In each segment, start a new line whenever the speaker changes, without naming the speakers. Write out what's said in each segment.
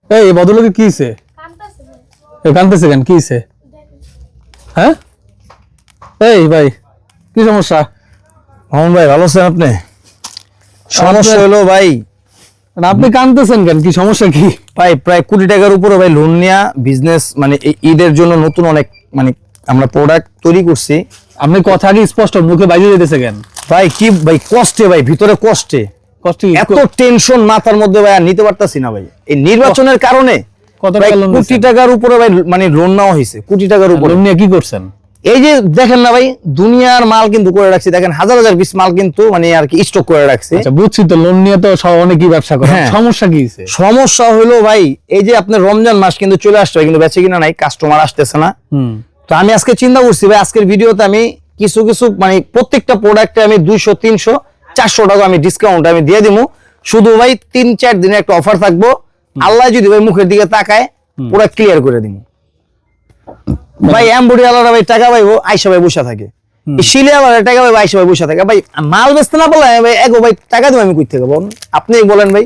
এই বদলকে কি হইছে? কাঁদতেছে কেন? কি হইছে? হ্যাঁ এই ভাই কি সমস্যা?
মামুন ভাই ভালো আছেন আপনি? সমস্যা হলো ভাই,
আপনি কাঁদতেছেন কেন? কি সমস্যা কি
ভাই? প্রায় কোটি টাকার উপরে ভাই লোন নিয়ে বিজনেস, মানে ঈদের জন্য নতুন অনেক মানে আমরা প্রোডাক্ট তৈরি করছি।
আপনি কথা কি স্পষ্ট মুখে বাইরে যেতেছে কেন
ভাই? কি ভাই কষ্টে, ভাই ভিতরে কষ্টে,
কষ্ট
এত টেনশন মাথার মধ্যে ভাই আর নিতে পারতাছি না ভাই। এই নির্বাচনের কারণে
কত
ভাই
টাকা লোন
কোটি টাকার উপরে ভাই মানে লোন নেওয়া হয়েছে, কোটি টাকার উপরে।
লোন নিয়ে কি করছেন?
এই যে দেখেন না ভাই, দুনিয়ার মাল কিন্তু করে রাখছি, দেখেন হাজার হাজার পিস মাল কিন্তু মানে আর কি স্টক করে রাখছি।
আচ্ছা বুঝছি, তো লোন নিয়ে তো সব অনেকই ব্যবসা করে,
হ্যাঁ।
সমস্যা কি হইছে?
সমস্যা হলো ভাই, এই যে আপনার রমজান মাস কিন্তু চলে আসছে, কিন্তু বেচে কিনা নাই, কাস্টমার আসতেছে না। তো আমি আজকে চিন্তা করছি ভাই, আজকের ভিডিওতে আমি কিছু কিছু মানে প্রত্যেকটা প্রোডাক্টে আমি 200 300 400 টাকা আমি ডিসকাউন্ট আমি দিয়ে দিব। শুধু ভাই 3-4 দিনের একটা অফার থাকবো, আল্লাহ যদি ভাই মুখের দিকে তাকায় পুরো ক্লিয়ার করে দিব ভাই। এমবডি আলাদা ভাই টাকা পাইবো, আইসা ভাই বসে থাকে। শিলে আলাদা টাকা পাইবো, আইসা ভাই বসে থাকে। ভাই মাল বেচতে না বলে ভাই এগো ভাই টাকা দিব আমি কই থেকে বল? আপনি বলেন ভাই।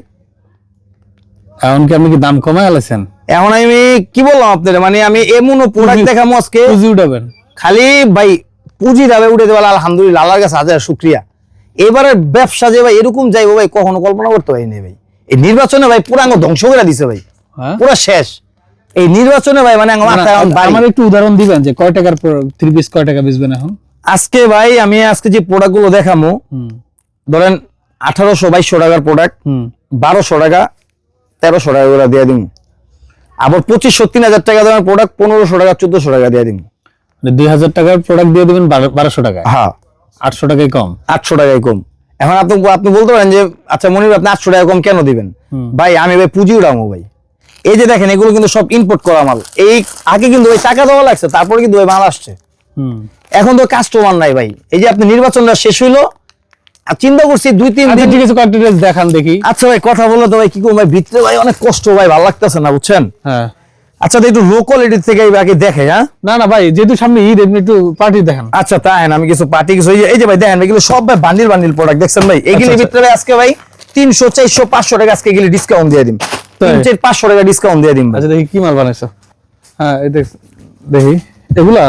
এখন কি আপনি কি দাম কমায় আলেছেন?
এখন আমি কি বললাম আপনাদের, মানে আমি এমনও প্রোডাক্ট দেখাবো আজকে,
পুঁজি উঠাবেন
খালি ভাই পুঁজি যাবে উঠে দেবে। আলহামদুলিল্লাহ, আল্লাহর কাছে হাজার শুকরিয়া। এবারে ব্যবসা যে ভাই এরকম যাইবো ভাই কখনো কল্পনা করতে পারিনি ভাই। এই নির্বাচনে ভাই পুরো আঙ্গ ধ্বংস করে দিছে ভাই, পুরো শেষ এই নির্বাচনে ভাই। মানে
আমার একটু উদাহরণ দিবেন যে কয় টাকার 3 পিস কয় টাকা বেচবেন এখন?
আজকে ভাই আমি আজকে যে প্রোডাক্ট গুলো দেখাবো, ধরেন 1800-2200 টাকার প্রোডাক্ট 1200 টাকা 1300 টাকা করে দিয়ে দিন। আবার 2500-3000 টাকা দামের প্রোডাক্ট 1500 টাকা 1400 টাকা দিয়ে দিন।
2000 টাকার প্রোডাক্ট দিয়ে দিবেন 1200 টাকা।
হ্যাঁ
800 টাকাই কম।
800 টাকাই কম। এখন আপনি বলতে পারেন যে আচ্ছা মনির আপনি 800 টাকা কম কেন দিবেন? ভাই আমি ভাই পুঁজি উড়াবো ভাই। এই যে দেখেন এগুলো কিন্তু সব ইম্পোর্ট করা মাল। এই আগে কিন্তু ওই টাকা দেওয়া লাগছে, তারপরে কিন্তু ওই মাল আসছে। এখন তো কাস্টমার নাই ভাই। এই যে আপনি নির্বাচনটা শেষ হইলো, চিন্তা করছি 2-3 দিন
ঠিক আছে, কয়েকটা ড্রেস দেখান দেখি।
আচ্ছা ভাই কথা বলে তো ভাই কি করবো ভাই, ভিতরে ভাই অনেক কষ্ট ভাই, ভালো লাগতেছে না বুঝছেন।
হ্যাঁ
আচ্ছা একটু লো কোয়ালিটির থেকে আগে দেখে। হ্যাঁ
না না ভাই, যেহেতু সামনে ঈদ এমনি একটু পার্টি দেখান।
আচ্ছা তাই না, আমি কিছু পার্টি কিছু এই যে ভাই দেখেন এগুলো সব ভাই বান্ডিল বান্ডিল প্রোডাক্ট দেখছেন ভাই। এগুলির ভিতরে আজকে ভাই 300 400 500 টাকা আজকে এগুলি ডিসকাউন্ট দিয়ে দিন। 300-500 টাকা ডিসকাউন্ট দিয়ে দিন।
আচ্ছা দেখি কি মাল বানাইছো। হ্যাঁ এই দেখি এগুলা।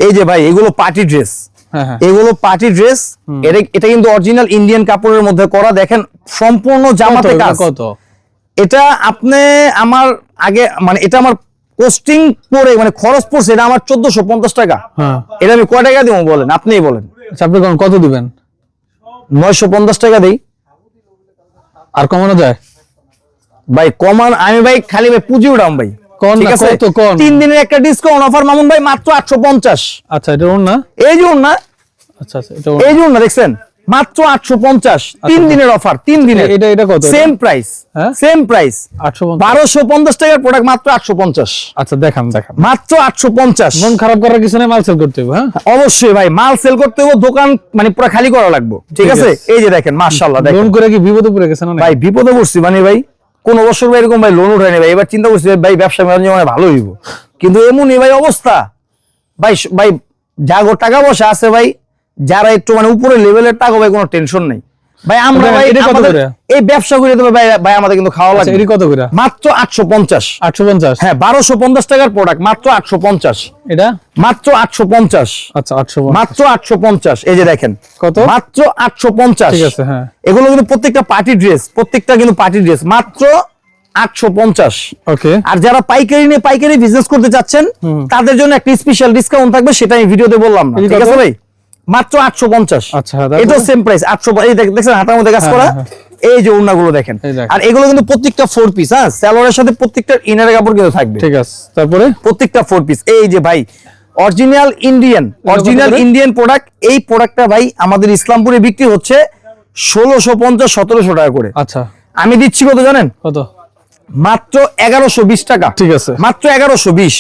এই যে ভাই এগুলো পার্টি ড্রেস, এগুলো পার্টি ড্রেস। এটা কিন্তু অরিজিনাল ইন্ডিয়ান কাপড়ের মধ্যে করা। দেখেন সম্পূর্ণ জামাতে কাজ।
কত
এটা আপনি আমার আগে মানে এটা আমার কস্টিং পড়ে মানে খরচ পড়ছে এটা আমার 1450 টাকা। এটা আমি কয় টাকা দিব বলেন? আপনিই বলেন।
আচ্ছা আপনি কত দিবেন?
950 টাকা দেই।
আর কমানো যায়
ভাই? কমান আমি ভাই খালি ভাই পুঁজি উঠাম ভাই। ঠিক আছে 3 দিনের একটা ডিসকাউন্ট অফার মামুন ভাই মাত্র 850।
আচ্ছা এটা ওর না,
এই যে ওর না।
আচ্ছা আচ্ছা এটা
এই যে ওর না, দেখছেন মাত্র 850 3 দিনের অফার। 3 দিনের
এটা কত?
সেম প্রাইস, সেম প্রাইস 1250 টাকার প্রোডাক্ট মাত্র 850।
আচ্ছা দেখান
মাত্র 850।
মন খারাপ করার কিছু নেই, মাল সেল করতে হবে। হ্যাঁ
অবশ্যই ভাই মাল সেল করতে হবে, দোকান মানে পুরো খালি করা লাগবে। ঠিক আছে এই যে দেখেন মাশাআল্লাহ দেখেন।
লোন করে কি বিপদে পড়ে গেছেন?
ভাই বিপদে পড়ছি মানে ভাই কোন বছর ভাই এরকম ভাই লোন উঠায়নি ভাই। এবার চিন্তা করছি ভাই ব্যবসা বাণিজ্য মানে ভালো হইব, কিন্তু এমনই ভাই অবস্থা ভাই। ভাই যাগো টাকা পয়সা আছে ভাই, যারা একটু মানে উপরে লেভেলের টাকা ভাই কোনো টেনশন নেই ভাই। আমরা ভাই এই ব্যবসা করে দেবে ভাই আমাদের কিন্তু খাওয়া লাগে।
এটা কত করে?
মাত্র 850।
850?
হ্যাঁ 1250 টাকার প্রোডাক্ট মাত্র 850।
এটা
মাত্র 850।
আচ্ছা 850
মাত্র 850। এই যে দেখেন
কত?
মাত্র 850।
ঠিক আছে হ্যাঁ।
এগুলো কিন্তু প্রত্যেকটা পার্টি ড্রেস, প্রত্যেকটা কিন্তু পার্টি ড্রেস মাত্র 850।
ওকে।
আর যারা পাইকারি বিজনেস করতে চাচ্ছেন তাদের জন্য একটা স্পেশাল ডিসকাউন্ট থাকবে, সেটা আমি ভিডিওতে বললাম না। ঠিক আছে ভাই মাত্র 850।
আচ্ছা
এটাও সেম প্রাইস 800। এই দেখছেন হাতার মধ্যে কাজ করা। এই যে ওড়নাগুলো দেখেন। আর এগুলো কিন্তু প্রত্যেকটা 4 পিস। হ্যাঁ সালোয়ারের সাথে প্রত্যেকটা ইনার কাপড় কিন্তু থাকবে।
ঠিক আছে তারপরে প্রত্যেকটা
4 পিস। এই যে ভাই অরিজিনাল ইন্ডিয়ান প্রোডাক্ট। এই প্রোডাক্টটা ভাই আমাদের ইসলামপুরে বিক্রি হচ্ছে 1650-1700 টাকা করে।
আচ্ছা
আমি দিচ্ছি কত জানেন?
কত?
মাত্র 1120 টাকা।
ঠিক আছে
মাত্র 1120।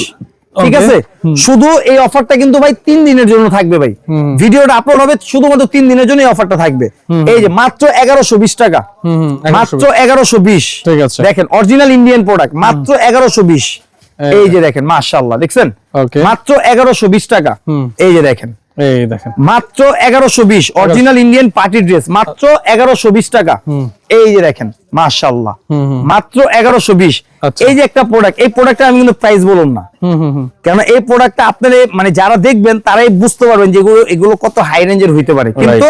ঠিক আছে শুধু এই অফারটা কিন্তু ভাই 3 দিনের জন্য থাকবে ভাই। ভিডিওটা আপলোড হবে শুধুমাত্র 3 দিনের জন্য এই অফারটা থাকবে। এই যে মাত্র 1120 টাকা। মাত্র 1120।
ঠিক আছে
দেখেন অরিজিনাল ইন্ডিয়ান প্রোডাক্ট মাত্র 1120। এই যে দেখেন মাশাআল্লাহ দেখছেন মাত্র 1120 টাকা। এই যে দেখেন
এই দেখেন
মাত্র 1120 অরিজিনাল ইন্ডিয়ান পার্টি ড্রেস মাত্র 1120 টাকা। এই যে দেখেন মাশাআল্লাহ মাত্র 1120।
আচ্ছা।
এই যে একটা প্রোডাক্ট, এই প্রোডাক্টটা আমি কিন্তু প্রাইস বললাম না, কারণ এই প্রোডাক্টটা আপনারা মানে যারা দেখবেন তারাই বুঝতে পারবেন যে এগুলো কত হাই রেঞ্জের হইতে পারে। কিন্তু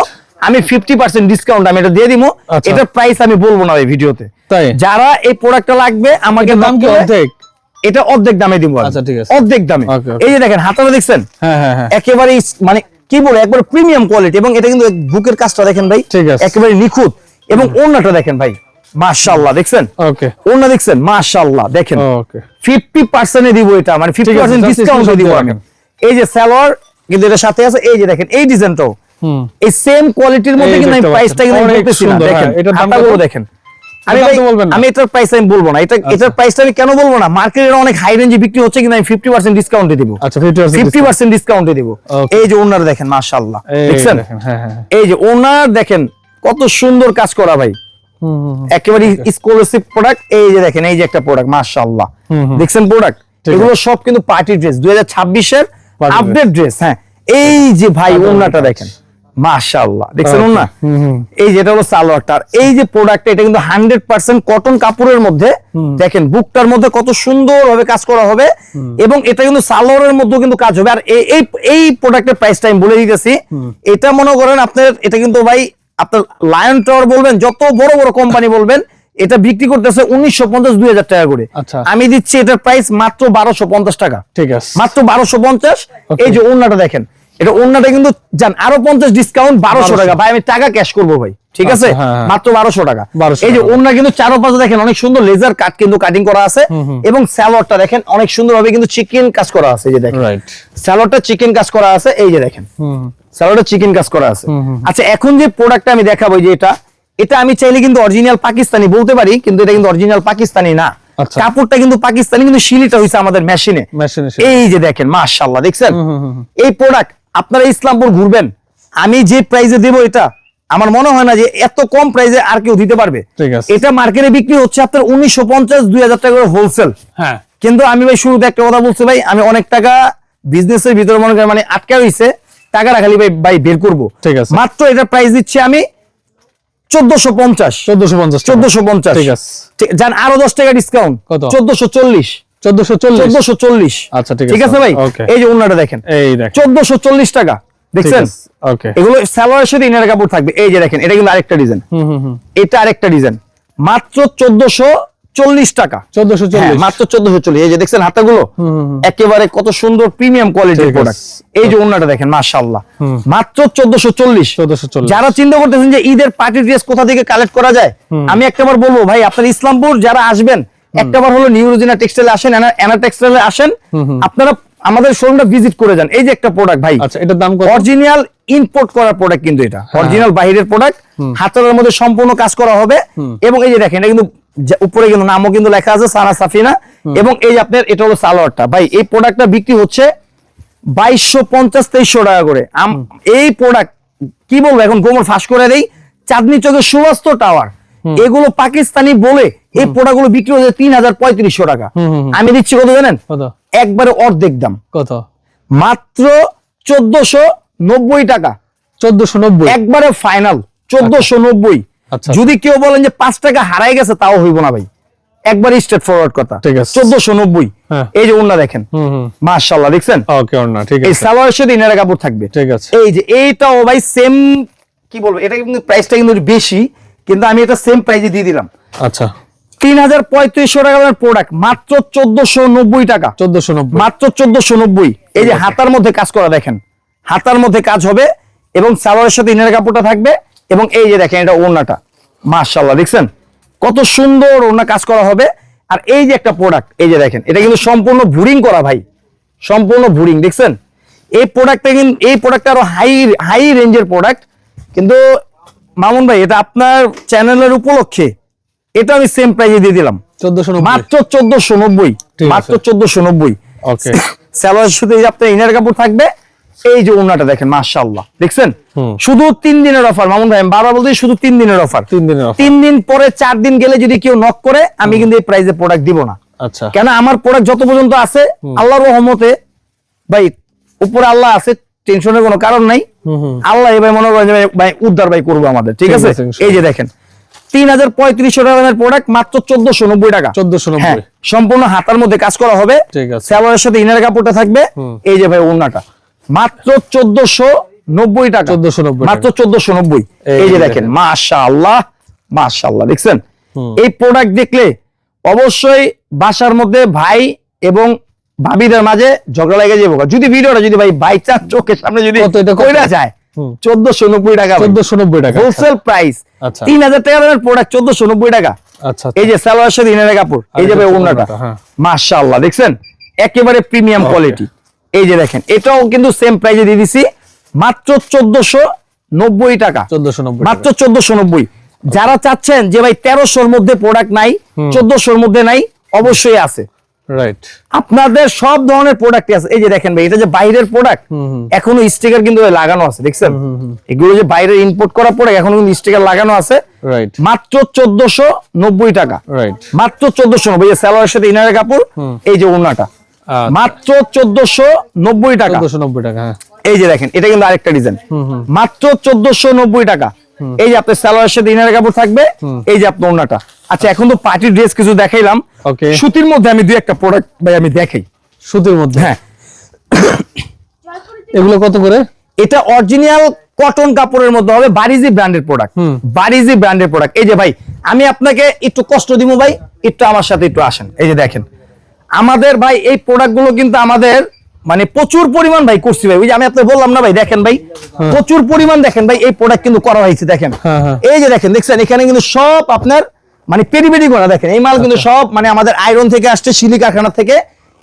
আমি 50% ডিসকাউন্ট আমি এটা দিয়ে দিব, এটার প্রাইস আমি বলবো না এই ভিডিওতে।
তাই
যারা এই প্রোডাক্টটা লাগবে আমাকে
দাম কি অর্ধেক?
এটা অর্ধেক দামে দিব।
আচ্ছা ঠিক আছে,
অর্ধেক দামে। এই যে দেখেন হাতাটা দেখছেন,
হ্যাঁ হ্যাঁ হ্যাঁ
একেবারে মানে কি বলে একবার প্রিমিয়াম কোয়ালিটি, এবং এটা কিন্তু বুকের কাজটা দেখেন ভাই
ঠিক আছে,
একেবারে নিখুঁত, এবং ওড়নাটা দেখেন ভাই মাশাআল্লাহ, দেখছেন
ওকে
ওড়না দেখছেন মাশাআল্লাহ, দেখেন
ওকে
50% এ দিব এটা, মানে 50% ডিসকাউন্ট দিব আমি। এই যে সালোয়ার কিন্তু এর সাথে আছে, এই যে দেখেন এই ডিজাইনটাও এই সেম কোয়ালিটির মধ্যে, কিন্তু আমি প্রাইসটা কিন্তু বলতেছি না। দেখেন এটার দামগুলো দেখেন, আমি এটার প্রাইস আমি বলবো না, এটার প্রাইসটা আমি কেন বলবো না, মার্কেটে অনেক হাই রেঞ্জে বিক্রি হচ্ছে, কিন্তু আমি 50% ডিসকাউন্টে দিব।
আচ্ছা
50% ডিসকাউন্টে দিব। এই যে ওনার দেখেন মাশাআল্লাহ, দেখছেন এই যে ওনার দেখেন কত সুন্দর কাজ করা ভাই, একেবারে এক্সক্লুসিভ প্রোডাক্ট। এই যে দেখেন এই যে একটা প্রোডাক্ট মাশাআল্লাহ, দেখছেন প্রোডাক্ট, এগুলো সব কিন্তু পার্টি ড্রেস 2026 এর আপডেট ড্রেস। হ্যাঁ এই যে ভাই ওনাটা দেখেন মাশাআল্লাহ, দেখছেন ওনা, এই যেটা হলো সালোয়ারটা, এই যে প্রোডাক্টটা এটা কিন্তু 100% কটন কাপড়ের মধ্যে, দেখেন বুকটার মধ্যে কত সুন্দর ভাবে কাজ করা হবে, এবং এটা কিন্তু সালোয়ারের মধ্যেও কিন্তু কাজ হবে। আর এই প্রোডাক্টের প্রাইসটা আমি বলে দিতেছি, এটা মনে করেন আপনার এটা কিন্তু ভাই আপনার লায়ন টাওয়ার বলবেন, যত বড় বড় কোম্পানি বলবেন, এটা বিক্রি করতেছে 1950-2000 টাকা করে। আমি দিচ্ছি এটার প্রাইস মাত্র 1250 টাকা। ঠিক আছে, মাত্র 1250। এই যে ওড়নাটা দেখেন, এটা ওড়নাটা কিন্তু জান আরো 50 ডিসকাউন্ট 1200 টাকা ভাই, আমি টাকা ক্যাশ করবো ভাই, ঠিক আছে মাত্র 1200 টাকা। এই যে ওড়না কিন্তু চারপাশে দেখেন অনেক সুন্দর লেজার কাট কিন্তু কাটিং করা আছে, এবং সালোয়ারটা দেখেন অনেক সুন্দর ভাবে কিন্তু চিকেন কাজ করা আছে। এই যে দেখেন সালোয়ারটা চিকেন কাজ করা আছে, এই যে দেখেন সালোয়ারটা চিকেন কাজ করা আছে। আচ্ছা এখন যে প্রোডাক্টটা আমি দেখাবো, যে এটা আমি চাইলে কিন্তু অরিজিনাল পাকিস্তানি বলতে পারি, কিন্তু এটা কিন্তু অরিজিনাল পাকিস্তানি না, কাপড়টা কিন্তু পাকিস্তানি, কিন্তু শিলিটা হইছে আমাদের মেশিনে। এই যে দেখেন মাশাআল্লাহ, দেখছেন এই প্রোডাক্ট আপনারা ইসলামপুর ঘুরবেন, আমি যে প্রাইসে দেব এটা আমার মনে হয় না যে এত কম প্রাইসে আর কেউ দিতে পারবে। এটা মার্কেটে বিক্রি হচ্ছে আপনার 1950-2000 টাকা করে হোলসেল। হ্যাঁ কিন্তু আমি ভাই শুরুতে একটা কথা বলছি ভাই, আমি অনেক টাকা বিজনেসের ভিতরে মনে করেন মানে আটকা হইছে, টাকাটা খালি ভাই বের করবো। ঠিক আছে, মাত্র এটা প্রাইস দিচ্ছি আমি 1450। ঠিক আছে, জান আরো 10 টাকা ডিসকাউন্ট, 1440। আচ্ছা ঠিক আছে ভাই। এই যে ওন্নাটা দেখেন, এই দেখেন 1440 টাকা, দেখছেন ওকে, এগুলো সালোয়ারের সাথে ইনার কাপড় থাকবে। এই যে দেখেন এটা কিন্তু আরেকটা ডিজাইন, এটা আরেকটা ডিজাইন, মাত্র 1440 টাকা। 1440 মাত্র 1440। এই যে দেখছেন হাতাগুলো একেবারে কত সুন্দর প্রিমিয়াম কোয়ালিটির প্রোডাক্ট। এই যে ওন্নাটা দেখেন মাশাআল্লাহ, মাত্র 1440। যারা চিন্তা করতেছেন যে ঈদের পার্টি ড্রেস কোথা থেকে কালেক্ট করা যায়, আমি একটাবার বলবো ভাই, আপনারা ইসলামপুর যারা আসবেন একটাবার হলো নিউ রোজিনা টেক্সটাইলে আসেন, এনা টেক্সটাইলে আসেন, আপনারা আমাদের শোরুমটা ভিজিট করে যান। এই যে একটা প্রোডাক্ট ভাই, আচ্ছা এটার দাম কত? অরিজিনাল ইম্পোর্ট করা প্রোডাক্ট, কিন্তু এটা অরিজিনাল বাইরের প্রোডাক্ট, হাতের মধ্যে সম্পূর্ণ কাজ করা হবে। এবং এই যে দেখেন এটা কিন্তু উপরে কিন্তু নামও কিন্তু লেখা আছে সানা সাফিনা, এবং এই যে আপনার এটা হলো সালোয়ারটা ভাই, এই প্রোডাক্টটা বিক্রি হচ্ছে 2250-2300 টাকা করে। এই প্রোডাক্ট কি বলবো এখন, গোমর ফাঁস করে দেই, চাঁদনি চোখের সুবাস্ত টাওয়ার, এগুলো পাকিস্তানি বলে এই প্রোডাক্টগুলো বিক্রি হচ্ছে 3000-3500 টাকা। আমি দিচ্ছি কত জানেন? একবারে অর্ধেক দাম। কত? মাত্র 1490 টাকা। 1490 একবারে ফাইনাল 1490। যদি কেউ বলেন যে 5 টাকা হারাই গেছে, তাও হইব না ভাই, একবার স্ট্রেট ফরওয়ার্ড কথা। 1490। এই যে ওন্না দেখেন মাশাআল্লাহ, দেখছেন ওকে ওন্না, ঠিক আছে, এই সালোয়ারের সাথে ইনার কাপড় থাকবে। ঠিক আছে, এই যে এইটাও ভাই সেম, কি বলবো, এটা কিন্তু প্রাইসটা কিন্তু বেশি, কিন্তু আমি এটা সেম প্রাইসে দিয়ে দিলাম। আচ্ছা 303500 টাকার প্রোডাক্ট, মাত্র 1490 টাকা। 1490 মাত্র 1490। এই যে হাতার মধ্যে কাজ করা দেখেন, হাতার মধ্যে কাজ হবে, এবং সালোয়ারের সাথে ইনার কাপড়টা থাকবে, এবং এই যে দেখেন এটা ওন্নাটা মাশাআল্লাহ, দেখছেন কত সুন্দর ওন্না কাজ করা হবে। আর এই যে একটা প্রোডাক্ট, এই যে দেখেন এটা কিন্তু সম্পূর্ণ ভুরিং করা ভাই, সম্পূর্ণ ভুরিং, দেখছেন এই প্রোডাক্টটা কিন্তু, এই প্রোডাক্টটা আরো হাই রেঞ্জের প্রোডাক্ট। কিন্তু মামুন ভাই এটা আপনার চ্যানেলের উপলক্ষে এটা আমি সেম প্রাইসে দিয়ে দিলাম, 1490, মাত্র 1490, মাত্র 1490। ওকে, সালোয়ারের সাথে আপনার ইনার কাপড় থাকবে। এই যে ওন্নাটা দেখেন মাশাআল্লাহ, দেখছেন শুধু 3 দিনের অফার। মামুন ভাই আমি বারবার বলছি শুধু 3 দিনের অফার। 3 দিন পরে 4 দিন গেলে যদি কেউ নক করে, আমি কিন্তু এই প্রাইসে প্রোডাক্ট দিব না। আচ্ছা, কেন আমার প্রোডাক্ট যত পর্যন্ত আছে আল্লাহর রহমতে ভাই, উপরে আল্লাহ আছে, টেনশনের কোনো কারণ নাই। আল্লাহ এবার মনে করেন যে ভাই উদ্ধার ভাই করবো আমাদের, ঠিক আছে। এই যে দেখেন 3350 টাকার প্রোডাক্ট মাত্র 1490 টাকা।
1490
সম্পূর্ণ হাতার মধ্যে কাজ করা হবে,
ঠিক আছে।
সালোয়ারের সাথে ইনার কাপড়টা থাকবে। এই যে ভাই ওড়নাটা মাত্র 1490 টাকা,
1490
মাত্র 1490। এই যে দেখেন মাশাআল্লাহ মাশাআল্লাহ, দেখছেন এই প্রোডাক্ট দেখলে অবশ্যই বাসার মধ্যে ভাই এবং ভাবিদের মাঝে ঝগড়া লেগে যাবে। যদি ভিডিওটা যদি ভাই বাই চান্স চোখের সামনে যদি কইরা যায় 1490 টাকা,
1490 টাকা
হোলসেল প্রাইস। 3000 টাকা দামের প্রোডাক্ট 1490 টাকা।
আচ্ছা,
এই যে সালোয়ারের সাথে ইনারের কাপড়, এই যে ভাই ওড়নাটা মাশাআল্লাহ, দেখছেন একেবারে প্রিমিয়াম কোয়ালিটি। এই যে দেখেন এটাও কিন্তু সেম প্রাইসে দিয়ে দিছি মাত্র 1490 টাকা,
1490
মাত্র 1490। যারা চাচ্ছেন যে ভাই 1300 এর মধ্যে প্রোডাক্ট নাই, 1400 এর মধ্যে নাই, অবশ্যই আছে,
রাইট।
আপনাদের সব ধরনের প্রোডাক্টই আছে। এই যে দেখেন ভাই এটা যে বাইরের প্রোডাক্ট, এখনো স্টিকার কিন্তু লাগানো আছে, দেখছেন এগুলো যে বাইরের ইম্পোর্ট করা প্রোডাক্ট এখনো কিন্তু স্টিকার লাগানো আছে,
রাইট।
মাত্র 1490 টাকা,
রাইট,
মাত্র 1490। এই সালোয়ারের সাথে ইনারের কাপড়, এই যে ওড়নাটা মাত্র 1490 টাকা,
1490 টাকা।
এই যে দেখেন এটা কিন্তু আরেকটা ডিজাইন, মাত্র 1490 টাকা। এই যে আপনার সালোয়ারের সাথে ইনারের কাপড় থাকবে, এই যে আপনার ওড়নাটা। আচ্ছা এখন তো পার্টি ড্রেস কিছু দেখাইলাম,
ওকে।
সুতির মধ্যে আমি দুই একটা প্রোডাক্ট ভাই আমি দেখাই।
সুতির মধ্যে,
হ্যাঁ
এগুলো কত করে?
এটা অরিজিনাল কটন কাপড়ের মধ্যে হবে, বারিজি ব্র্যান্ডের প্রোডাক্ট, বারিজি ব্র্যান্ডের প্রোডাক্ট। এই যে ভাই আমি আপনাকে একটু কষ্ট দিব ভাই, একটু আমার সাথে একটু আসেন। এই যে দেখেন আমাদের ভাই এই প্রোডাক্ট গুলো কিন্তু আমাদের মানে প্রচুর পরিমাণ ভাই করছি ভাই। ওই যে আমি আপনাকে বললাম না ভাই, দেখেন ভাই প্রচুর পরিমাণ, দেখেন ভাই এই প্রোডাক্ট কিন্তু করা হয়েছে, দেখেন এই যে দেখেন, দেখছেন এখানে কিন্তু সব আপনার মানে পেরিপেরি করা, দেখেন এই মাল কিন্তু সব মানে আমাদের আয়রন থেকে আসছে, শিলি কারখানা থেকে।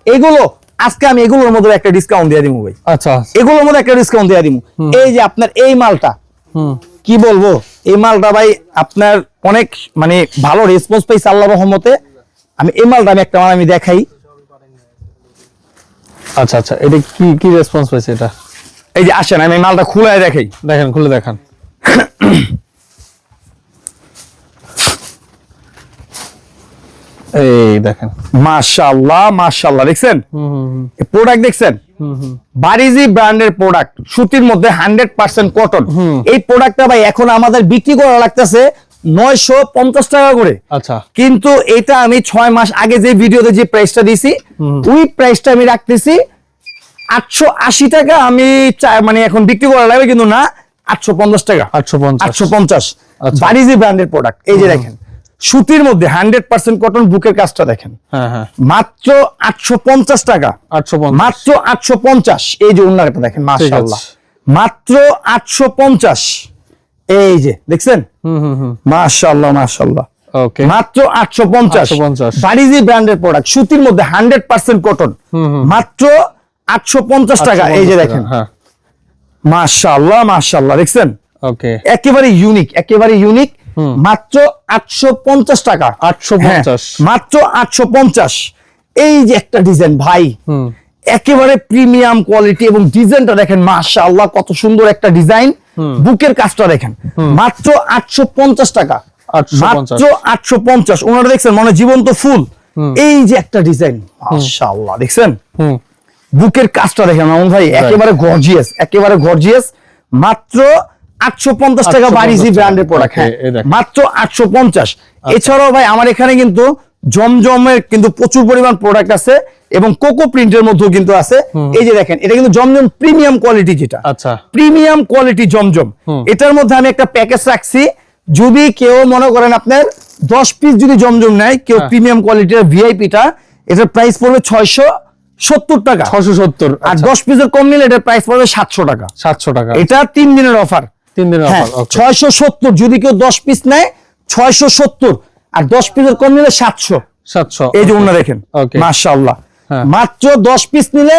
এগুলো আজকে আমি এগুলোর মধ্যে একটা ডিসকাউন্ট দিয়ে দিব ভাই।
আচ্ছা,
এগুলোর মধ্যে একটা ডিসকাউন্ট দিয়ে দিব। এই যে আপনার এই মালটা কি বলবো, এই মালটা ভাই আপনার অনেক মানে ভালো রেসপন্স পাইছে আল্লাহর রহমতে। আমি এই মালটা আমি একটা আমি দেখাই।
আচ্ছা আচ্ছা, এটা কি কি রেসপন্স পাইছে এটা?
এই যে আসেন আমি মালটা খুলে দেখাই,
দেখেন, খুলে দেখান। এই দেখেন
মাশাআল্লাহ মাশাআল্লাহ, দেখছেন প্রোডাক্ট, দেখছেন বারিজি ব্র্যান্ডের প্রোডাক্ট, সুতির মধ্যে 100% কটন। এই প্রোডাক্টটা ভাই এখন আমাদের বিক্রি করা লাগতেছে 950 টাকা করে।
আচ্ছা,
কিন্তু এটা আমি 6 মাস আগে যে ভিডিওতে যে প্রাইসটা দিছি, ওই প্রাইসটা আমি রাখতেছি 880 টাকা। আমি মানে এখন বিক্রি করা লাগবে কিন্তু না, 850 টাকা, 850 বারিজি ব্র্যান্ডের প্রোডাক্ট। এই যে দেখেন সুতির মধ্যে 100% কটন, বুকের কাজটা দেখেন, মাত্র 850 টাকা, 850, মাত্র 850। এই যে ওড়নাটা দেখেন মাশাআল্লাহ, মাত্র 850। এই যে দেখছেন মাশাআল্লাহ মাশাআল্লাহ, ওকে, মাত্র 850 বারিজি ব্র্যান্ডের প্রোডাক্ট, সুতির মধ্যে 100% কটন, মাত্র 850 টাকা। এই যে দেখেন মাশাআল্লাহ মাশাআল্লাহ, দেখছেন ওকে, একেবারে ইউনিক, একেবারে ইউনিক, মাত্র 850 টাকা, 850, মাত্র 850। এই যে একটা ডিজাইন ভাই, একেবারে প্রিমিয়াম কোয়ালিটি এবং ডিজাইনটা দেখেন মাশাআল্লাহ কত সুন্দর একটা ডিজাইন, বুকের কাজটা দেখেন, মাত্র 850 টাকা, মাত্র 850। ওনারা দেখছেন মানে জীবন্ত ফুল। এই যে একটা ডিজাইন মাশাআল্লাহ, দেখছেন বুকের কাজটা দেখেন মামুন ভাই, একেবারে গর্জিয়াস, একেবারে গর্জিয়াস, মাত্র 850 টাকা বারিজি ব্র্যান্ডের প্রোডাক্ট, মাত্র 850। এছাড়াও ভাই আমার এখানে কিন্তু জমজমের কিন্তু প্রচুর পরিমাণ প্রোডাক্ট আছে এবং কোকো প্রিন্টের মধ্যেও কিন্তু আছে। এই যে দেখেন এটা কিন্তু জমজম প্রিমিয়াম কোয়ালিটি, যেটা আচ্ছা প্রিমিয়াম কোয়ালিটি জমজম। এটার মধ্যে আমি একটা প্যাকেজ রাখছি, যদি কেউ মনে করেন আপনার 10 পিস যদি জমজম নেয় কেউ প্রিমিয়াম কোয়ালিটির ভিআইপিটা, এটার প্রাইস পড়বে 670 টাকা, 670। আর 10 পিসের কম নিলে এটার প্রাইস পড়বে 700 টাকা, 700 টাকা। এটা 3 দিনের অফার, 3 দিনের অফার, 670। যদি কেউ 10 পিস নেয় 670, আর 10 পিসের কম নিলে 700। এই যে ওনা দেখেন মাশাআল্লাহ, মাত্র 10 পিস নিলে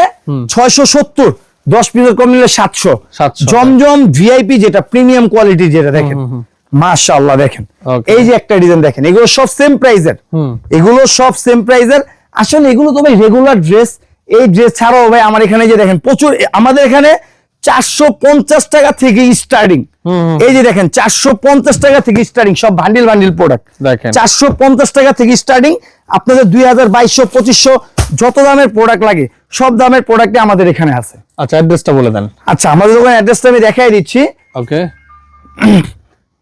670, 10 পিসের কম নিলে 700। জমজম ভিআইপি যেটা প্রিমিয়াম কোয়ালিটি, যেটা দেখেন মাশাআল্লাহ, দেখেন এই যে একটা ডিজাইন দেখেন, এগুলো সব সেম প্রাইজের, এগুলো সব সেম প্রাইজের। আসলে এগুলো তো ভাই রেগুলার ড্রেস, এই ড্রেস ছাড়াও ভাই আমার এখানে যে দেখেন প্রচুর, আমাদের এখানে 450 টাকা থেকে স্টার্টিং। এই যে দেখেন 450 টাকা থেকে স্টার্টিং, সব বান্ডিল বান্ডিল প্রোডাক্ট দেখেন, 450 টাকা থেকে স্টার্টিং। আপনাদের 2000, 2200, 2500 যত দামের প্রোডাক্ট লাগে সব দামের প্রোডাক্ট আমাদের এখানে আছে।
আচ্ছা অ্যাড্রেসটা বলে দেন।
আচ্ছা আমাদের দোকানের অ্যাড্রেসটা আমি দেখাই দিচ্ছি।
ওকে,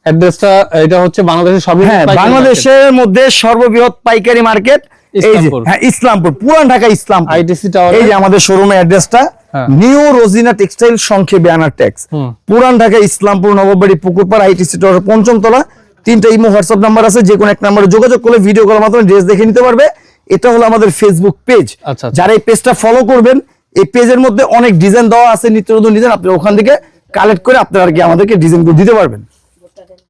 অ্যাড্রেসটা এটা হচ্ছে বাংলাদেশের সব,
হ্যাঁ বাংলাদেশের মধ্যে সর্ববৃহৎ পাইকারি মার্কেট এই যে,
ইসলামপুর।
হ্যাঁ ইসলামপুর, পুরান ঢাকা ইসলামপুর
আইটিসি টাওয়ার।
এই যে আমাদের শোরুমের অ্যাড্রেসটা,
হ্যাঁ।
নিউ রোজিনা টেক্সটাইল সংক্ষেপে ব্যানার ট্যাক্স, পুরান ঢাকা ইসলামপুর নববাড়ি পুকুরপাড় আইটিসি টাওয়ার ৫ম তলা। 3টা ইমো হোয়াটসঅ্যাপ নাম্বার আছে, যে কোনো এক নম্বরে যোগাযোগ করলে ভিডিও কলের মাধ্যমে ড্রেস দেখে নিতে পারবে। এটা হলো আমাদের ফেসবুক পেজ।
আচ্ছা।
যারা এই পেজটা ফলো করবেন, এই পেজের মধ্যে অনেক ডিজাইন দেওয়া আছে, নিত্য নতুন ডিজাইন, আপনি ওখান থেকে কালেক্ট করে আপনারা আর কি আমাদেরকে ডিজাইন করে দিতে পারবেন।